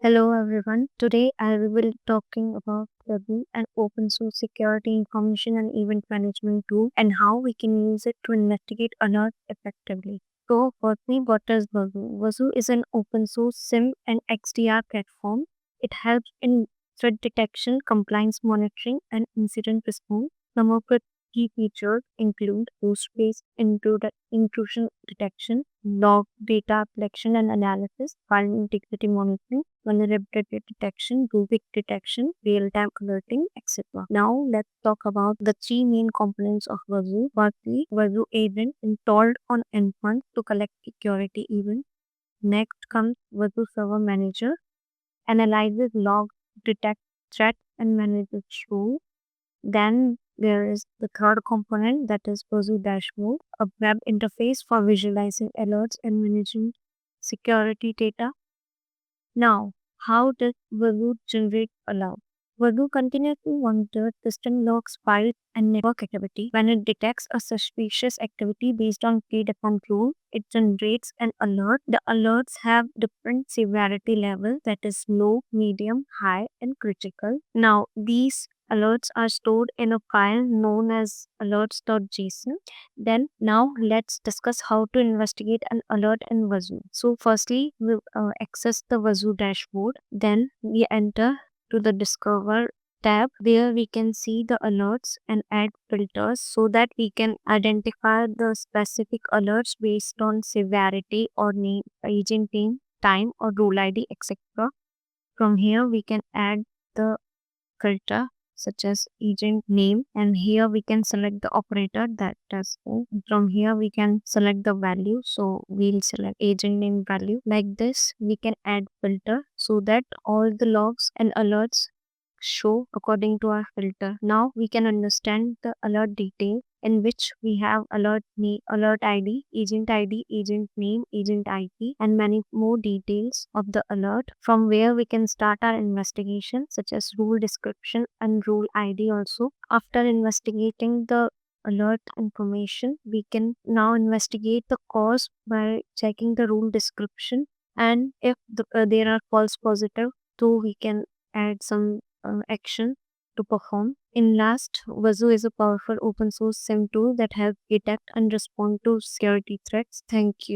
Hello everyone. Today I will be talking about Webby, an open source security information and event management tool, and how we can use it to investigate alerts effectively. So firstly, what is Wazoo? Wazoo is an open source SIM and XDR platform. It helps in threat detection, compliance monitoring, and incident response. Some of the key features include host-based intrusion detection, log data collection and analysis, file integrity monitoring, vulnerability detection, rubric detection, real-time alerting, etc. Now let's talk about the three main components of Wazoo. Firstly, Wazoo agent installed on endpoint to collect security events. Next comes Wazoo Server Manager, analyzes logs, detects threats, and manages rules. Then there is the third component, that is Wazoo Dashboard, a web interface for visualizing alerts and managing security data. Now, how does Wazoo generate alarm? Wazoo continuously monitors system logs, files, and network activity. When it detects a suspicious activity based on predefined rules, it generates an alert. The alerts have different severity levels, that is low, medium, high, and critical. Now, these alerts are stored in a file known as alerts.json. Then now let's discuss how to investigate an alert in Wazoo. So firstly, we access the Wazoo dashboard. Then we enter to the Discover tab. There we can see the alerts and add filters so that we can identify the specific alerts based on severity or name, agent name, time or rule ID, etc. From here we can add the filter such as agent name, and here we can select the operator that does so. From here we can select the value, so we'll select agent name value. Like this we can add filter so that all the logs and alerts show according to our filter. Now we can understand the alert detail, in which we have alert ID, agent name, agent IP, and many more details of the alert, from where we can start our investigation, such as rule description and rule ID also. After investigating the alert information, we can now investigate the cause by checking the rule description, and if there are false positive, so we can add some action to perform. In last, Wazoo is a powerful open source SIM tool that helps detect and respond to security threats. Thank you.